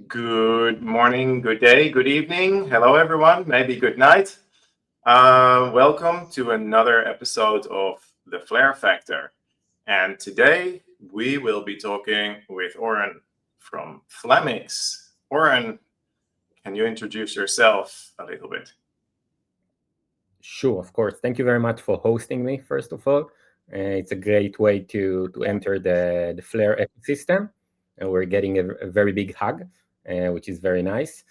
Good morning, good day, good evening. Hello, everyone. Maybe good night. Welcome to another episode of The Flare Factor. And today we will be talking with Oren from Flamix. Oren, can you introduce yourself a little bit? Sure, of course. Thank you very much for hosting me, first of all. It's a great way to enter the Flare ecosystem. And we're getting a very big hug, which is very nice.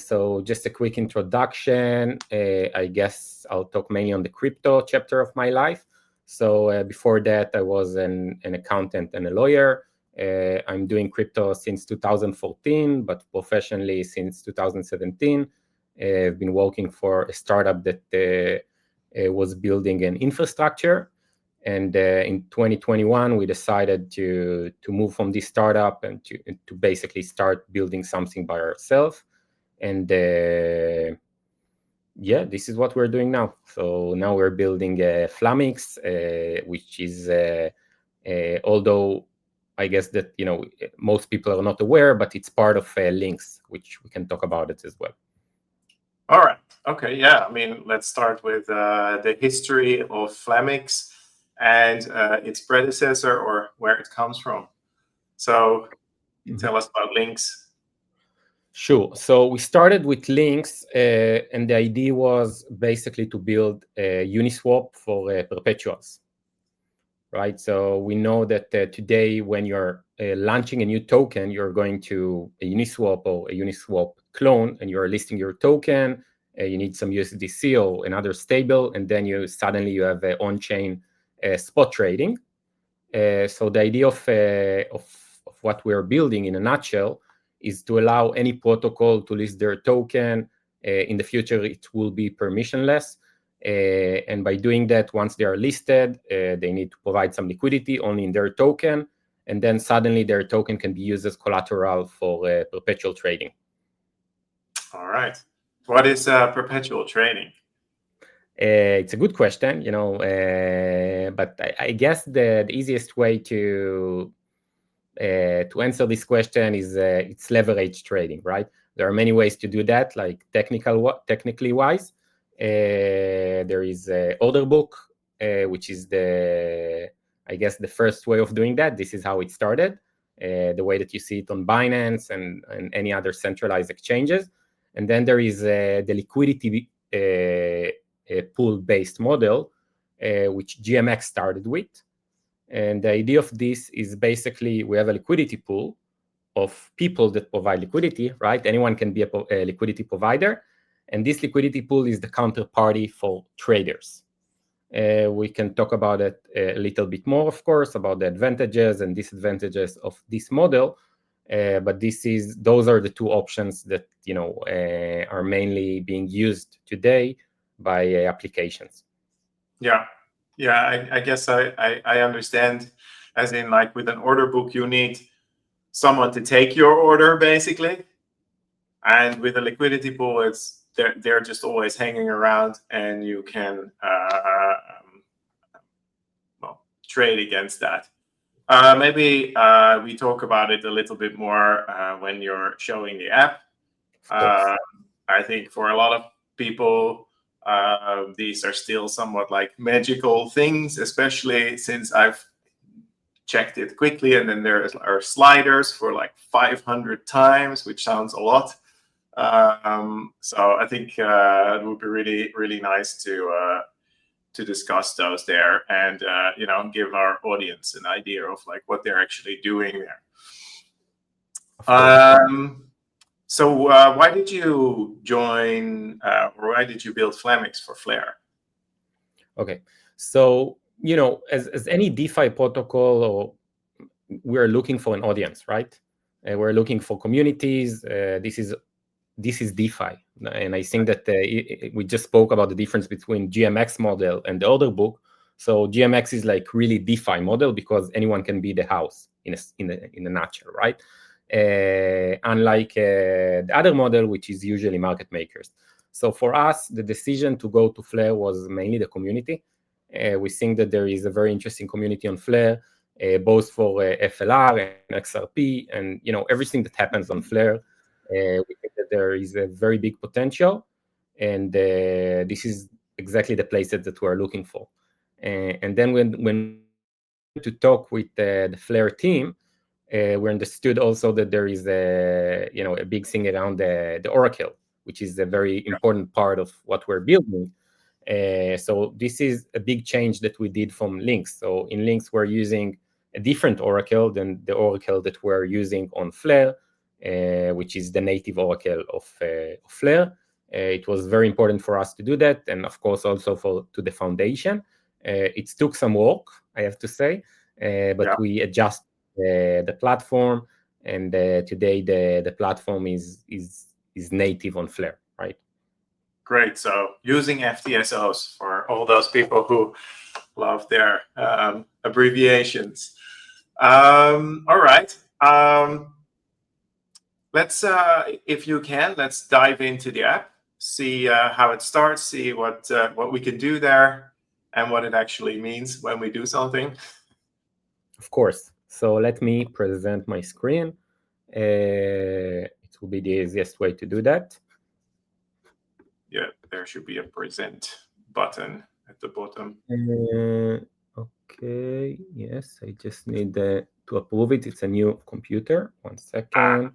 So just a quick introduction. I guess I'll talk mainly on the crypto chapter of my life. So before that, I was an accountant and a lawyer. I'm doing crypto since 2014, but professionally since 2017. I've been working for a startup that was building an infrastructure. And in 2021, we decided to move from this startup and to basically start building something by ourselves. And yeah, this is what we're doing now. So now we're building Flamix, which is, although I guess that, most people are not aware, but it's part of Links, which we can talk about it as well. All right. Okay. Yeah. I mean, let's start with the history of Flamix and its predecessor, or where it comes from. So tell us about Links. Sure. So we started with Links, and the idea was basically to build a Uniswap for perpetuals, right? So we know that today, when you're launching a new token, you're going to a Uniswap or a Uniswap clone, and you're listing your token. You need some USDC or another stable, and then you suddenly have on-chain spot trading. So the idea of what we're building in a nutshell is to allow any protocol to list their token. In the future, it will be permissionless. And by doing that, once they are listed, they need to provide some liquidity only in their token. And then suddenly their token can be used as collateral for perpetual trading. All right. What is perpetual trading? It's a good question, but I guess the easiest way to answer this question is it's leverage trading, right? There are many ways to do that, like technically wise. There is order book, which is I guess the first way of doing that. This is how it started, the way that you see it on Binance and any other centralized exchanges. And then there is the liquidity pool-based model, which GMX started with. And the idea of this is basically we have a liquidity pool of people that provide liquidity, right? Anyone can be a liquidity provider. And this liquidity pool is the counterparty for traders. We can talk about it a little bit more, of course, about the advantages and disadvantages of this model. But those are the two options that are mainly being used today by applications. Yeah. I guess I understand. As in, like with an order book, you need someone to take your order, basically. And with a liquidity pool, it's they're just always hanging around, and you can trade against that. Maybe we talk about it a little bit more when you're showing the app. I think for a lot of people, these are still somewhat like magical things, especially since I've checked it quickly, and then there are sliders for like 500 times, which sounds a lot. So I think it would be really, really nice to discuss those there, and give our audience an idea of like what they're actually doing there. So why did you join, or why did you build Flamix for Flare? Okay, so as any DeFi protocol, we're looking for an audience, right? We're looking for communities. This is DeFi, and I think that we just spoke about the difference between GMX model and the order book. So GMX is like really DeFi model because anyone can be the house in a nutshell, right? Unlike the other model, which is usually market makers. So for us, the decision to go to Flare was mainly the community. We think that there is a very interesting community on Flare. both for FLR and XRP, and everything that happens on Flare. We think that there is a very big potential, and this is exactly the places that we're looking for. And then when to talk with the Flare team, we understood also that there is a big thing around the Oracle, which is a very important part of what we're building. So this is a big change that we did from Lynx. So in Lynx, we're using a different Oracle than the Oracle that we're using on Flare, which is the native Oracle of Flare. It was very important for us to do that, and of course also to the foundation. It took some work, I have to say, but we adjust the platform, and today the platform is native on Flare, right? Great. So using FTSOs for all those people who love their abbreviations. All right. Let's, if you can, let's dive into the app, see how it starts, see what we can do there, and what it actually means when we do something. Of course. So let me present my screen. It will be the easiest way to do that. Yeah, there should be a present button at the bottom. Okay, yes, I just need to approve it. It's a new computer. 1 second.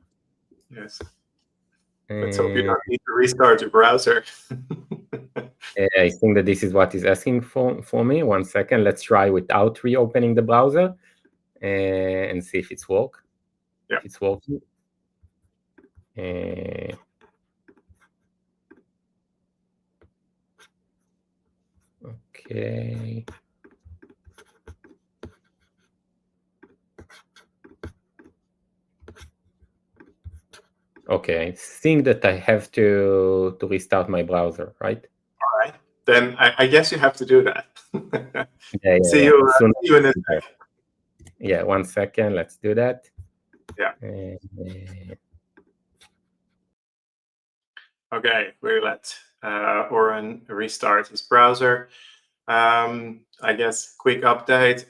Yes. Let's hope you don't need to restart your browser. I think that this is what is asking for me. 1 second. Let's try without reopening the browser and see if it's working. Yeah. If it's working. Okay. Okay, I think that I have to restart my browser, right? All right. Then I guess you have to do that. See you in a sec. Yeah, 1 second. Let's do that. Yeah. Okay, we let Oren restart his browser. I guess quick update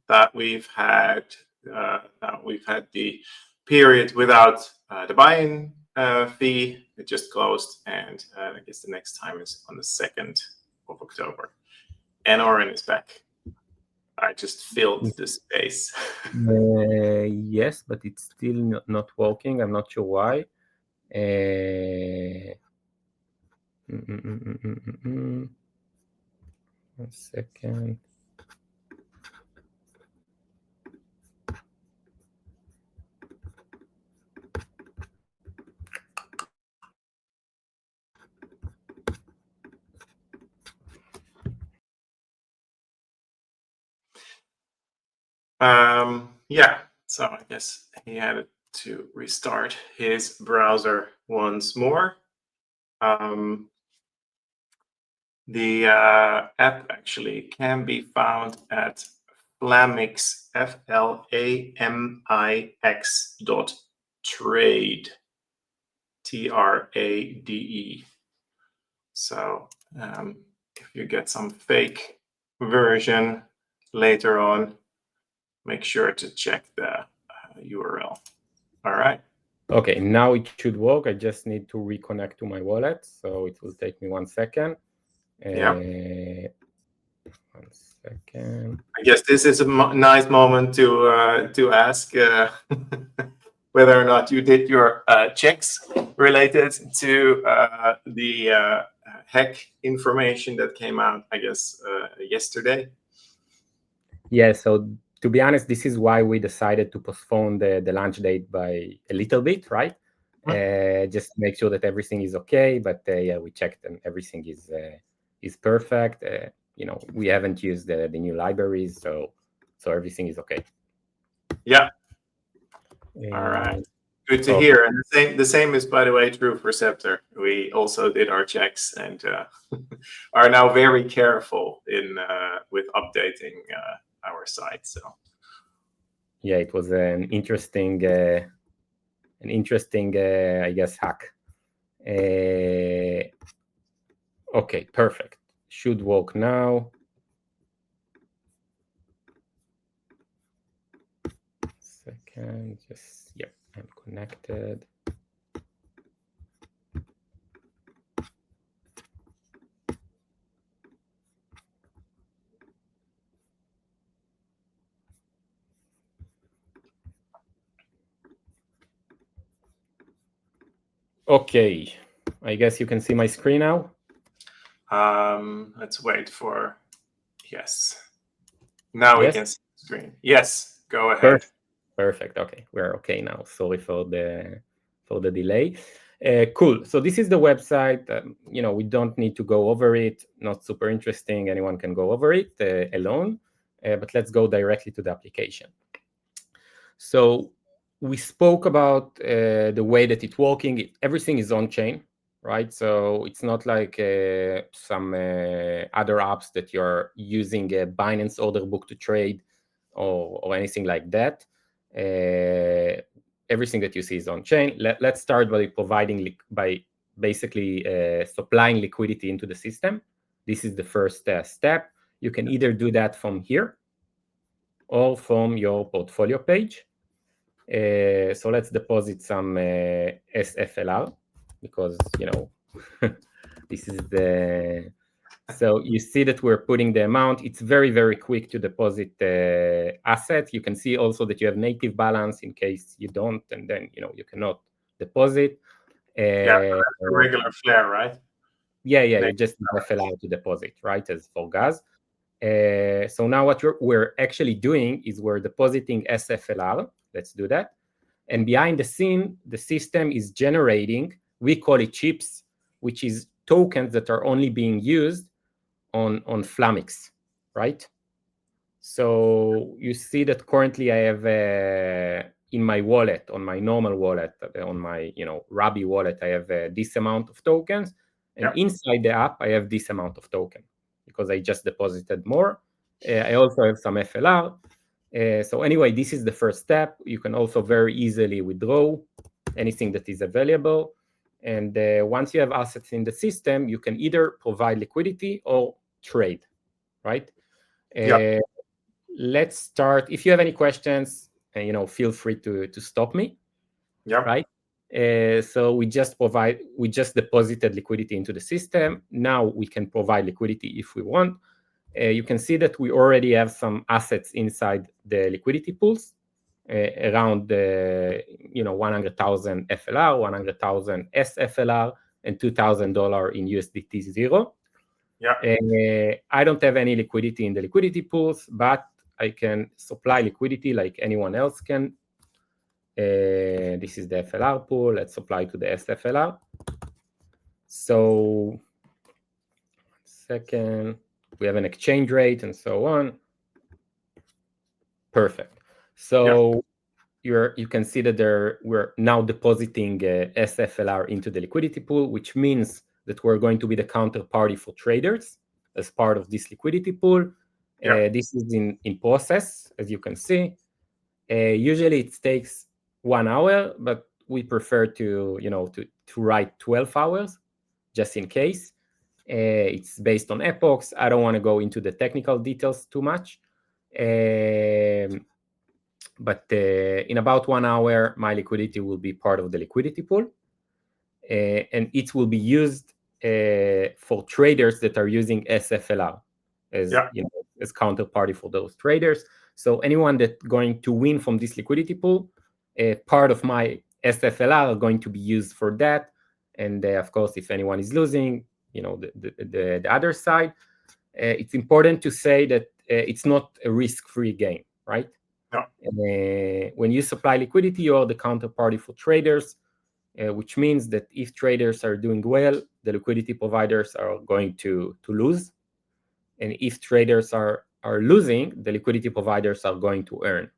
that we've had the period without the buy-in fee. It just closed, and I guess the next time is on the 2nd of October. And Oren is back. I just filled the space. Yes, but it's still not working. I'm not sure why. 1 second. Yeah, so I guess he had to restart his browser once more. The app actually can be found at Flamix, FLAMIX.trade, TRADE. So if you get some fake version later on, make sure to check the URL. All right. Okay, now it should work. I just need to reconnect to my wallet, so it will take me 1 second. Yeah. 1 second. I guess this is a nice moment to ask whether or not you did your checks related to the hack information that came out, I guess, yesterday. Yeah, so to be honest, this is why we decided to postpone the launch date by a little bit, right? Just to make sure that everything is okay. But yeah, we checked and everything is perfect. We haven't used the new libraries, so everything is okay. Yeah. All right. Good to hear. And the same is, by the way, true for Sceptre. We also did our checks and are now very careful with updating our site. So yeah, it was an interesting, I guess, hack. Okay, perfect. Should work now. second. Just, yep, I'm connected. Okay, I guess you can see my screen now. Let's wait for, yes. Now we can see the screen. Yes, go ahead. Perfect. Okay, we're okay now. Sorry for the delay. Cool. So this is the website. We don't need to go over it. Not super interesting. Anyone can go over it alone. But let's go directly to the application. So we spoke about the way that it's working. Everything is on chain, right? So it's not like some other apps that you're using a Binance order book to trade or anything like that. Everything that you see is on chain. Let's start by basically supplying liquidity into the system. This is the first step. You can either do that from here or from your portfolio page. So let's deposit some SFLR because this is the. So you see that we're putting the amount. It's very, very quick to deposit asset. You can see also that you have native balance in case you don't, and then you cannot deposit. Yeah, regular flare, right? Yeah, you just FLR to deposit, right? As for gas. So now what we're actually doing is we're depositing SFLR. Let's do that. And behind the scene, the system is generating, we call it chips, which is tokens that are only being used on Flamix, right? So you see that currently I have in my wallet, on my normal wallet, on my Rabi wallet, I have this amount of tokens, and inside the app I have this amount of token because I just deposited more. I also have some FLR. So anyway, this is the first step. You can also very easily withdraw anything that is available. And once you have assets in the system, you can either provide liquidity or trade, right? Let's start. If you have any questions, feel free to stop me. Yeah. Right. So we just deposited liquidity into the system. Now we can provide liquidity if we want. You can see that we already have some assets inside the liquidity pools, around 100,000 FLR, 100,000 SFLR, and $2,000 in USDT 0. Yeah. I don't have any liquidity in the liquidity pools, but I can supply liquidity like anyone else can. This is the FLR pool. Let's apply to the SFLR. So, 1 second. We have an exchange rate and so on. Perfect. So you can see that we're now depositing SFLR into the liquidity pool, which means that we're going to be the counterparty for traders as part of this liquidity pool. This is in process, as you can see. Usually it takes 1 hour, but we prefer to write 12 hours just in case. It's based on epochs. I don't want to go into the technical details too much. But in about 1 hour, my liquidity will be part of the liquidity pool. And it will be used for traders that are using SFLR as counterparty for those traders. So anyone that's going to win from this liquidity pool, part of my SFLR are going to be used for that. And of course, if anyone is losing, the other side, it's important to say that it's not a risk-free game, right? No. When you supply liquidity, you are the counterparty for traders, which means that if traders are doing well, the liquidity providers are going to lose. And if traders are losing, the liquidity providers are going to earn,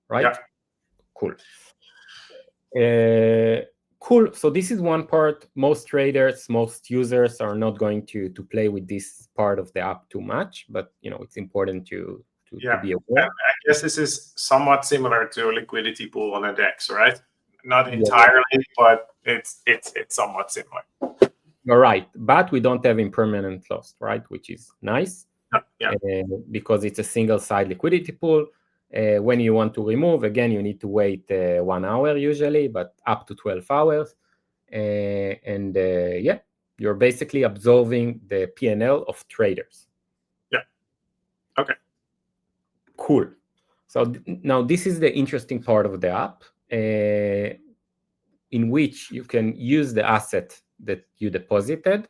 right? Yeah. Cool. Cool. So this is one part. Most traders, most users are not going to play with this part of the app too much, but it's important to be aware. I guess this is somewhat similar to a liquidity pool on a DEX, right? Not entirely, but it's somewhat similar. You're right, but we don't have impermanent loss, right? Which is nice, Yeah. because it's a single side liquidity pool. When you want to remove, again, you need to wait 1 hour usually, but up to 12 hours. Yeah, you're basically absorbing the P&L of traders. Yeah. Okay. Cool. So now this is the interesting part of the app, in which you can use the asset that you deposited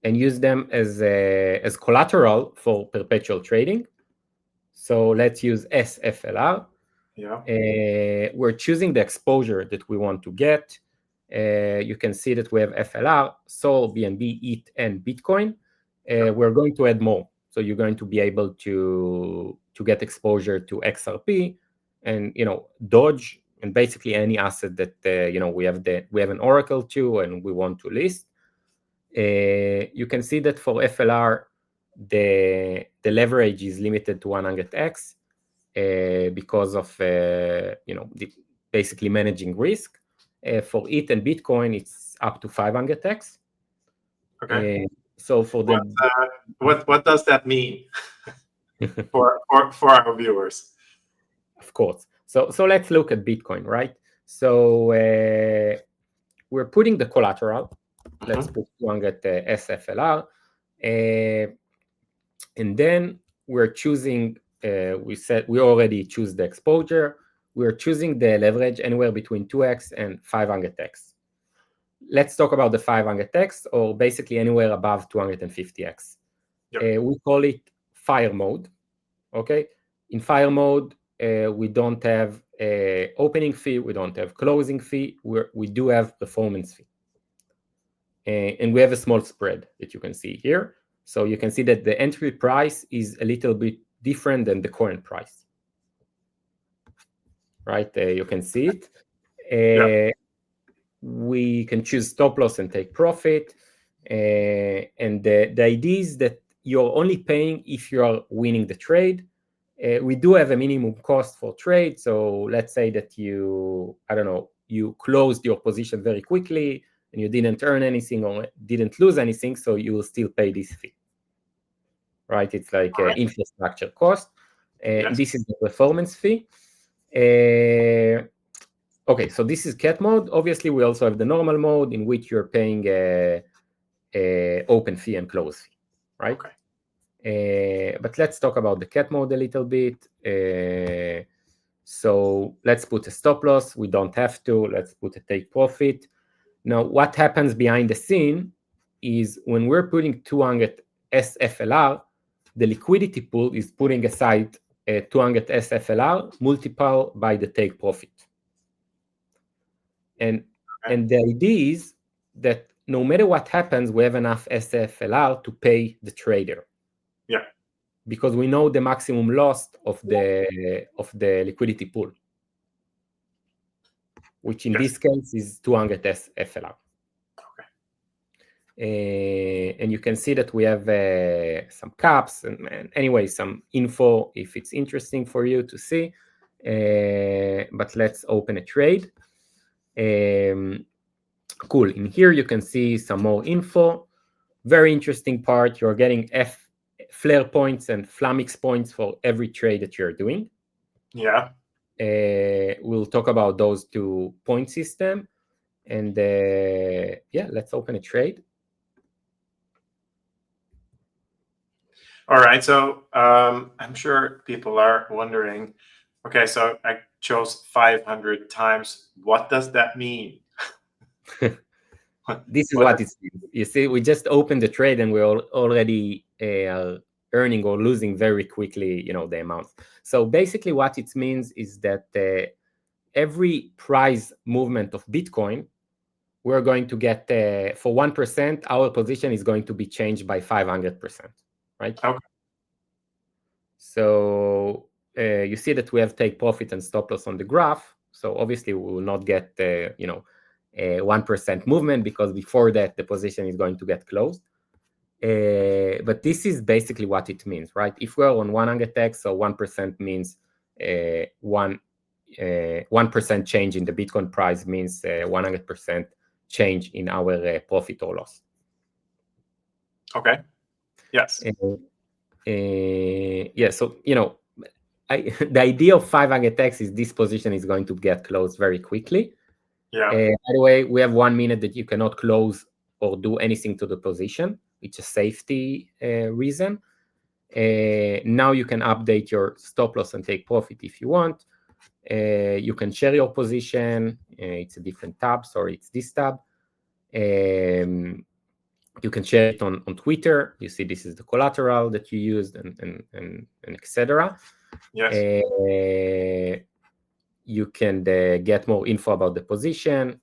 and use them as collateral for perpetual trading. So let's use SFLR. Yeah. We're choosing the exposure that we want to get. You can see that we have FLR, Sol, BNB, ETH, and Bitcoin. We're going to add more. So you're going to be able to get exposure to XRP and Doge and basically any asset that we have an Oracle to and we want to list. You can see that for FLR the leverage is limited to 100x because of basically managing risk. For ETH and Bitcoin, it's up to 500x. Okay. So for the what does that mean for our viewers? Of course. So let's look at Bitcoin, right? So we're putting the collateral. Let's put 200 SFLR, and then we're choosing. We already choose the exposure. We're choosing the leverage anywhere between 2x and 500x. Let's talk about the 500x, or basically anywhere above 250x. Yep. We call it fire mode. Okay. In fire mode, we don't have opening fee, we don't have closing fee, we do have performance fee. And we have a small spread that you can see here. So you can see that the entry price is a little bit different than the current price. Right? You can see it. We can choose stop loss and take profit. And the idea is that you're only paying if you are winning the trade. We do have a minimum cost for trade. So let's say that you closed your position very quickly and you didn't earn anything or didn't lose anything, so you will still pay this fee. Right? It's like infrastructure cost. This is the performance fee. Okay, so this is cat mode. Obviously, we also have the normal mode in which you're paying a open fee and close fee, right? Okay. But let's talk about the cat mode a little bit. So let's put a stop loss. We don't have to. Let's put a take profit. Now, what happens behind the scene is when we're putting 200 SFLR, the liquidity pool is putting aside 200 SFLR multiplied by the take profit. And the idea is that no matter what happens, we have enough SFLR to pay the trader. Yeah. Because we know the maximum loss of the liquidity pool, which in this case is 200 SFLR. Okay. And you can see that we have some caps and anyway some info if it's interesting for you to see. But let's open a trade. Cool. In here you can see some more info. Very interesting part. You're getting flare points and Flamix points for every trade that you're doing. Yeah. We'll talk about those 2 point system. And let's open a trade. All right. So I'm sure people are wondering, okay, so I chose 500 times. What does that mean? This is what it's. You see, we just opened the trade and we're already earning or losing very quickly, the amount. So basically what it means is that every price movement of Bitcoin, we're going to get, for 1%, our position is going to be changed by 500%, right? Okay. So you see that we have take profit and stop loss on the graph. So obviously we will not get, a 1% movement because before that the position is going to get closed. But this is basically what it means, right? If we're on 100x, so 1% means 1% change in the Bitcoin price means 100% change in our profit or loss. Okay. Yes. Yeah. So the idea of 500x is this position is going to get closed very quickly. Yeah. By the way, we have 1 minute that you cannot close or do anything to the position. It's a safety reason. Now you can update your stop loss and take profit if you want. You can share your position. It's a different tab. Sorry, it's this tab. You can share it on Twitter. You see, this is the collateral that you used, and etc. Yes. You can get more info about the position.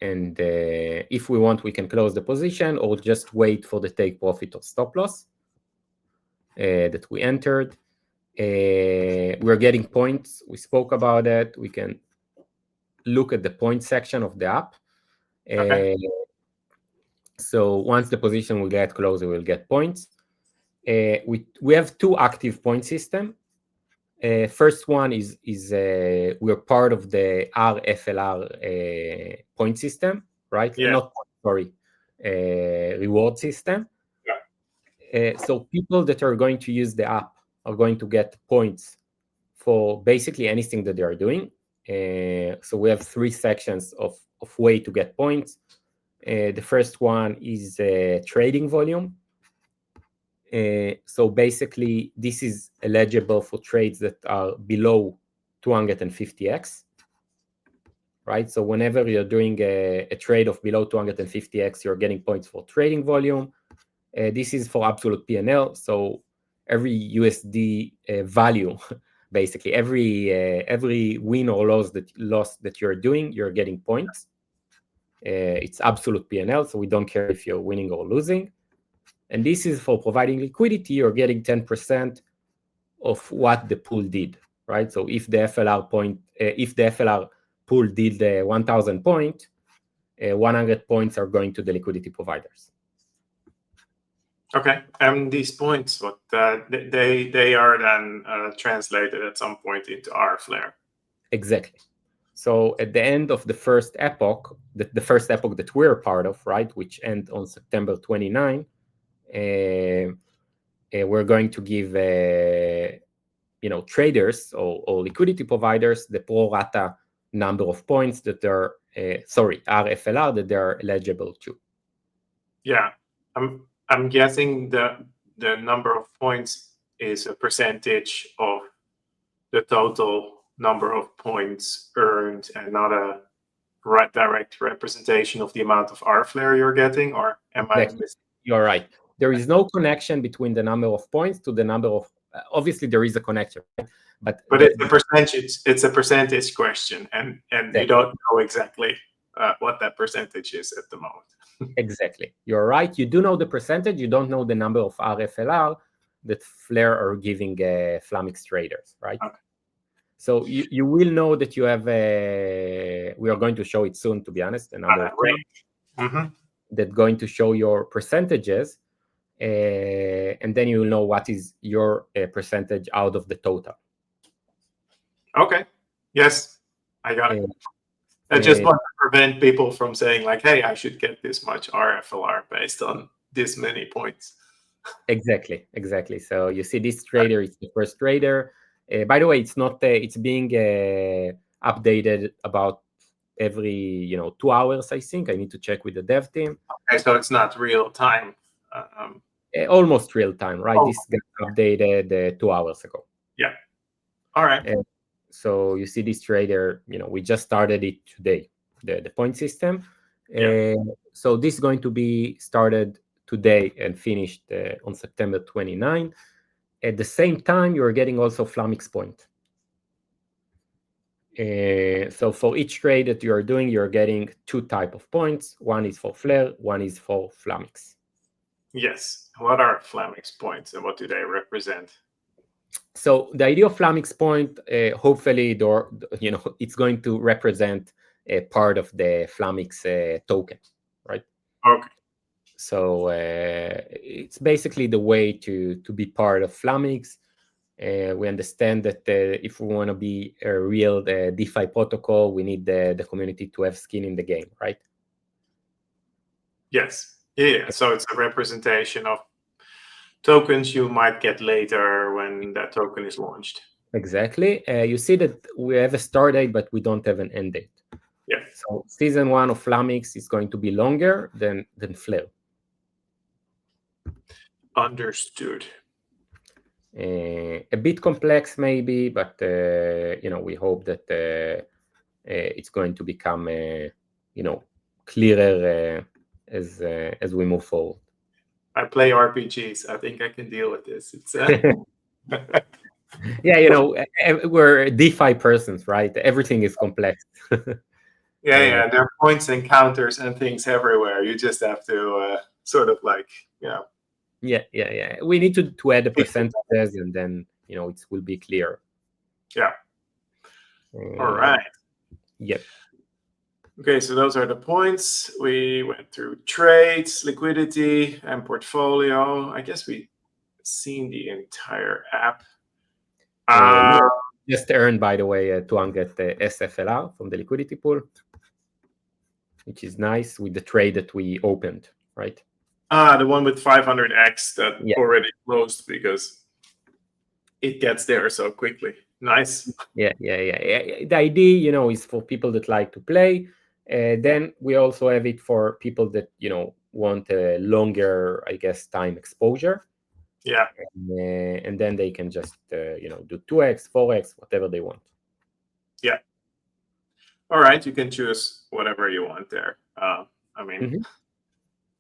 And if we want, we can close the position or just wait for the take profit or stop loss that we entered. We're getting points. We spoke about it. We can look at the point section of the app. Okay. So once the position will get closed, we will get points. We have 2 active point system. First one is we're part of the RFLR point system, right? Yeah. Not sorry, reward system. Yeah. So people that are going to use the app are going to get points for basically anything that they are doing. So we have 3 sections of way to get points. The first one is trading volume. So basically, this is eligible for trades that are below 250x, right? So whenever you're doing a trade of below 250x, you're getting points for trading volume. This is for absolute P&L. So every USD value, basically every win or loss that you're doing, you're getting points. It's absolute P&L, so we don't care if you're winning or losing. And this is for providing liquidity. You're getting 10% of what the pool did, right? So if the FLR pool did 1,000 points, 100 points are going to the liquidity providers. Okay, and these points, what they are then translated at some point into our Flare. Exactly. So at the end of the first epoch, the first epoch that we're part of, right, which ends on September 29, we're going to give traders or liquidity providers the pro rata number of points that they're RFLR that they're eligible to. Yeah, I'm guessing the number of points is a percentage of the total number of points earned and not a direct representation of the amount of R flare you're getting, or am I missing? You're right. There is no connection between the number of points to the number of. Obviously, there is a connection, right? But it's a percentage. It's a percentage question, and you don't know exactly what that percentage is at the moment. Exactly. You're right. You do know the percentage. You don't know the number of RFLR that Flare are giving Flamix traders, right? Okay. So you will know that you have we are going to show it soon, to be honest, another range that's going to show your percentages, and then you will know what is your percentage out of the total. Okay. Yes, I got it. I just want to prevent people from saying like, hey, I should get this much RFLR based on this many points. Exactly. So you see this trader is the first trader. By the way, it's not it's being updated about every 2 hours, I think. I need to check with the dev team. Okay, so it's not real time. Almost real time, right? This got updated 2 hours ago. Yeah. All right. So you see this trader, we just started it today, the point system. So this is going to be started today and finished on September 29. At the same time, you're getting also Flamix point. So for each trade that you are doing, you're getting 2 types of points. One is for Flare, one is for Flamix. Yes. What are Flamix points and what do they represent? So the idea of Flamix point, hopefully, it's going to represent a part of the Flamix token, right? Okay. So it's basically the way to be part of Flamix. We understand that if we want to be a real DeFi protocol, we need the community to have skin in the game, right? Yes. Yeah. So it's a representation of tokens you might get later when that token is launched. Exactly. You see that we have a start date, but we don't have an end date. Yeah. So season 1 of Flamix is going to be longer than Flare. Understood. A bit complex maybe, but we hope that it's going to become clearer as we move forward. I play RPGs. I think I can deal with this. It's yeah, we're DeFi persons, right? Everything is complex. yeah. There are points and counters and things everywhere. You just have to sort of Yeah. We need to add the percentages, and then it will be clear. Yeah. All right. Yep. Okay, so those are the points. We went through trades, liquidity, and portfolio. I guess we've seen the entire app. Just earned, by the way, 200 SFLR from the liquidity pool, which is nice with the trade that we opened, right? The one with 500x that already closed because it gets there so quickly. Nice. Yeah. The idea, is for people that like to play. Then we also have it for people that, want a longer, I guess, time exposure. Yeah. And then they can just, do 2x, 4x, whatever they want. Yeah. All right. You can choose whatever you want there. I mean,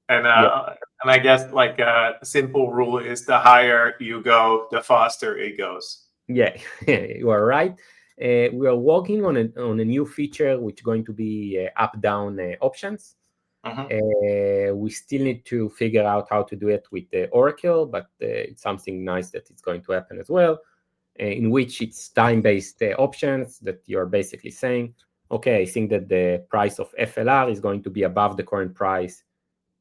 and I guess like a simple rule is the higher you go, the faster it goes. Yeah, you are right. We are working on a new feature which is going to be up-down options. We still need to figure out how to do it with the Oracle, but it's something nice that it's going to happen as well, in which it's time-based options that you're basically saying, okay, I think that the price of FLR is going to be above the current price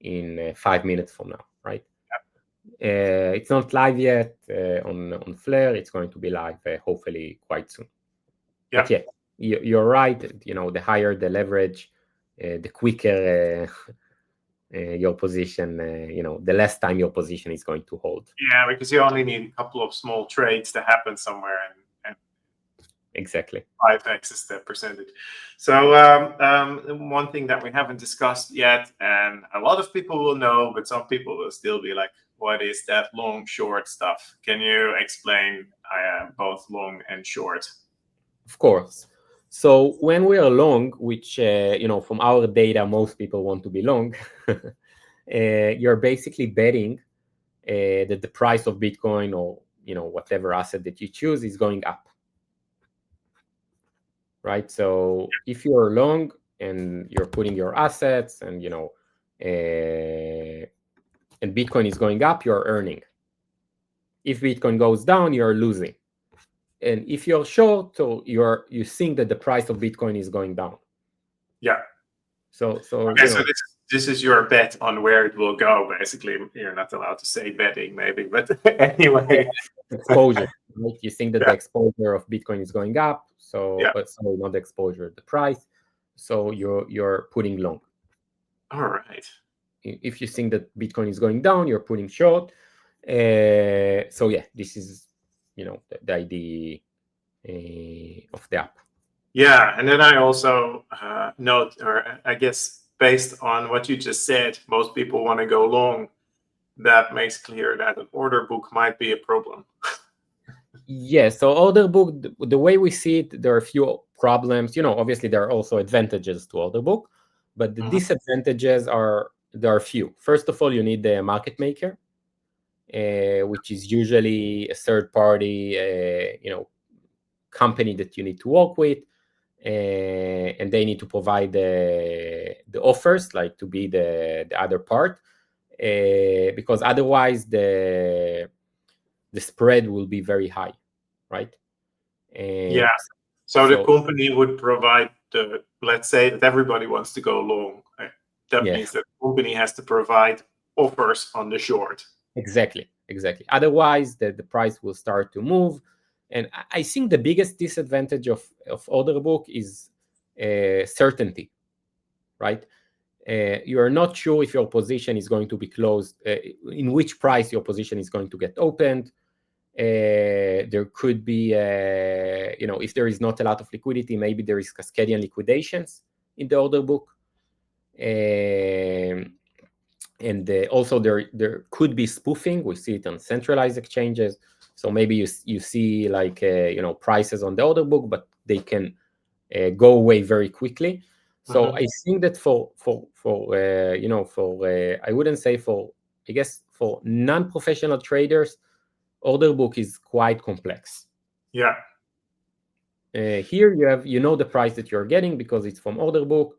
in 5 minutes from now, right? It's not live yet on Flare. It's going to be live hopefully quite soon. Yeah. But yeah, you're right. The higher the leverage, the quicker your position, the less time your position is going to hold. Yeah, because you only need a couple of small trades to happen somewhere, and exactly 5x is the percentage. So one thing that we haven't discussed yet, and a lot of people will know, but some people will still be like, what is that long short stuff? Can you explain both long and short? Of course. So when we are long, which from our data most people want to be long, you're basically betting that the price of Bitcoin or whatever asset that you choose is going up, right? So if you're long and you're putting your assets and and Bitcoin is going up, you're earning. If Bitcoin goes down, you're losing. And if you're short, so you think that the price of Bitcoin is going down. Yeah. So okay, so this is your bet on where it will go. Basically, you're not allowed to say betting, maybe, but anyway, exposure. Right? You think that the exposure of Bitcoin is going up, but sorry, not the exposure, the price. So you're putting long. All right. If you think that Bitcoin is going down, you're putting short. So yeah, this is the idea of the app. Yeah, and then I also note, or I guess based on what you just said, most people want to go long. That makes clear that an order book might be a problem. Yeah, so order book, the way we see it, there are a few problems. Obviously there are also advantages to order book, but the disadvantages there are few. First of all, you need the market maker, which is usually a third party, company that you need to work with, and they need to provide the offers, like to be the other part, because otherwise the spread will be very high, right? Yeah. So the company would provide let's say that everybody wants to go long. That means that the company has to provide offers on the short. Exactly. Otherwise, the price will start to move. And I think the biggest disadvantage of order book is certainty, right? you are not sure if your position is going to be closed, in which price your position is going to get opened. There could be, if there is not a lot of liquidity, maybe there is Cascadian liquidations in the order book. And also there could be spoofing. We see it on centralized exchanges. So maybe you see like prices on the order book, but they can go away very quickly. So I think that for I wouldn't say I guess for non-professional traders, order book is quite complex. Yeah. Here you know the price that you're getting because it's from order book.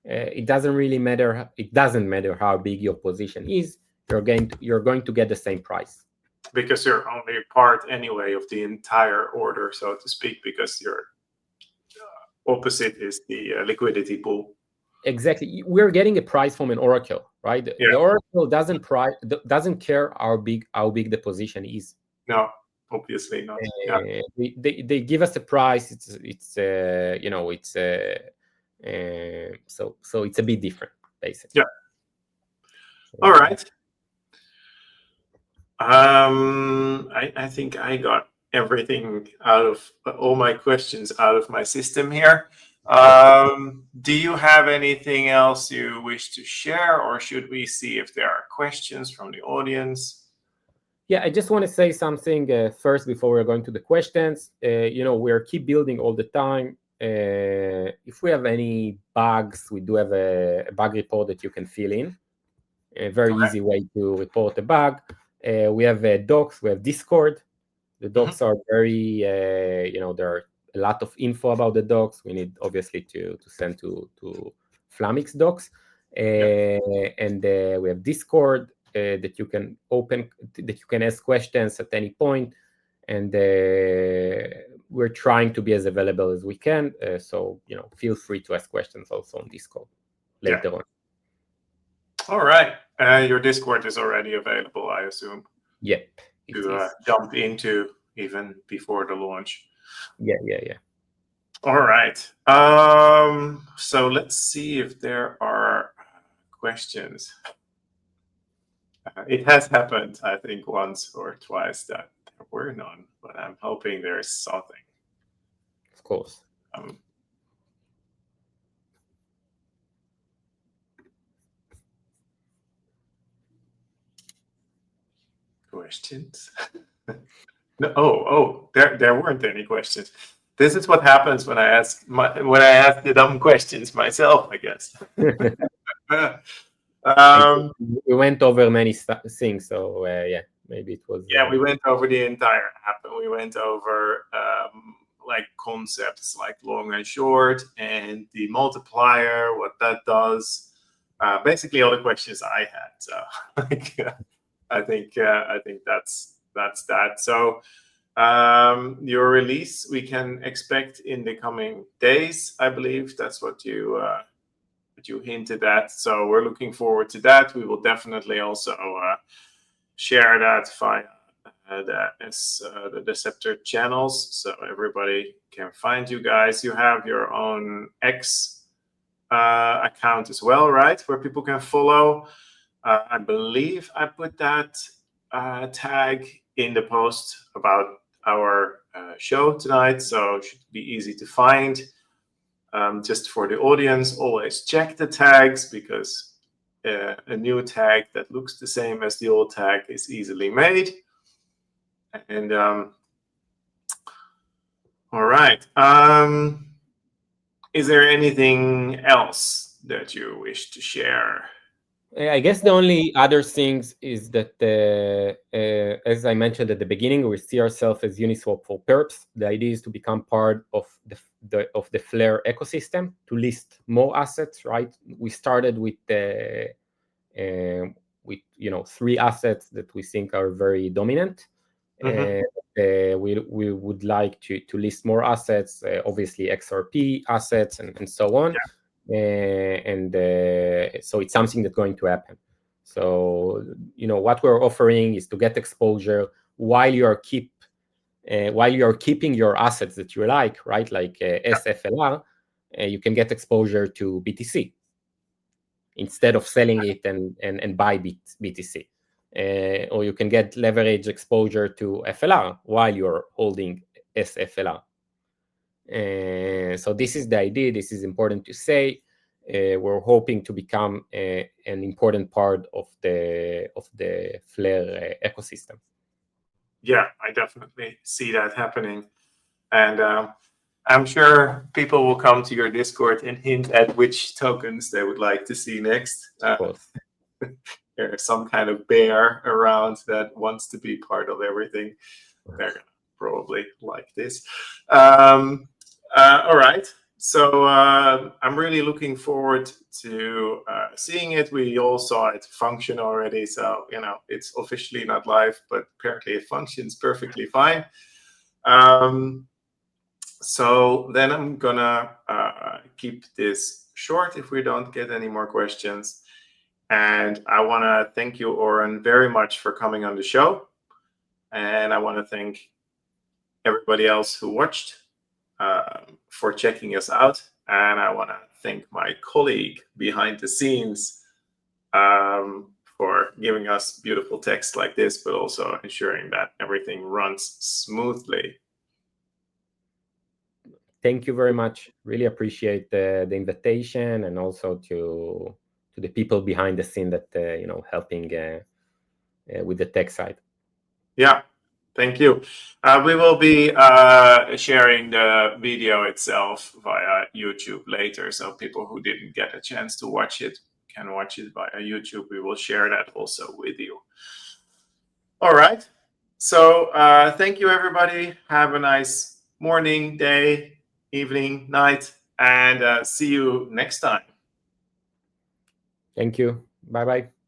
It doesn't really matter. It doesn't matter how big your position is. You're going to get the same price. Because you're only part anyway of the entire order, so to speak, because your opposite is the liquidity pool. Exactly. We're getting a price from an oracle, right? Yeah. The oracle doesn't care how big the position is. No, obviously not. Yeah. They give us a price. So it's a bit different, basically. Yeah. All right. I think I got everything out of all my questions out of my system here. Do you have anything else you wish to share, or should we see if there are questions from the audience? Yeah, I just want to say something first before we're going to the questions. We're keep building all the time. If we have any bugs, we do have a bug report that you can fill in. A very easy way to report a bug. We have docs, we have Discord. The docs are very, there are a lot of info about the docs. We need obviously to send to Flamix docs. And we have Discord that you can open, that you can ask questions at any point. And we're trying to be as available as we can. So, feel free to ask questions also on Discord later on. All right. Your Discord is already available, I assume. Yep. To jump into even before the launch. Yeah. All right. So let's see if there are questions. It has happened, I think, once or twice that there were none, but I'm hoping there's something. Of course. Questions? No. There weren't any questions. This is what happens when I ask the dumb questions myself, I guess. We went over many things, so maybe it was. Yeah, we went over the entire app, and we went over like concepts like long and short, and the multiplier, what that does. Basically, all the questions I had. So, I think that's that. So, your release we can expect in the coming days. I believe that's what you hinted at. So we're looking forward to that. We will definitely also share that via the Sceptre channels, so everybody can find you guys. You have your own X account as well, right? Where people can follow. I believe I put that tag in the post about our show tonight, so it should be easy to find. Just for the audience, always check the tags, because a new tag that looks the same as the old tag is easily made. And all right. Is there anything else that you wish to share? I guess the only other things is that, as I mentioned at the beginning, we see ourselves as Uniswap for Perps. The idea is to become part of the Flare ecosystem, to list more assets. Right? We started with 3 assets that we think are very dominant. We would like to list more assets, obviously XRP assets and so on. So it's something that's going to happen. So what we're offering is to get exposure while you are keeping your assets that you like, right? Like SFLR, you can get exposure to BTC. instead of selling it and buy BTC. Or you can get leverage exposure to FLR while you're holding SFLR. So this is the idea. This is important to say. We're hoping to become an important part of the Flare ecosystem. Yeah, I definitely see that happening, and I'm sure people will come to your Discord and hint at which tokens they would like to see next. Of course. There's some kind of bear around that wants to be part of everything. They're gonna probably like this. All right. So I'm really looking forward to seeing it. We all saw it function already, so it's officially not live, but apparently it functions perfectly fine. So then I'm gonna keep this short if we don't get any more questions. And I want to thank you, Oren, very much for coming on the show. And I want to thank everybody else who watched for checking us out. And I want to thank my colleague behind the scenes for giving us beautiful text like this, but also ensuring that everything runs smoothly. Thank you very much. Really appreciate the invitation, and also to the people behind the scene that helping with the tech side. Yeah, thank you. We will be sharing the video itself via YouTube later, so people who didn't get a chance to watch it can watch it via YouTube. We will share that also with you. All right. So thank you, everybody. Have a nice morning, day, evening, night, and see you next time. Thank you. Bye-bye.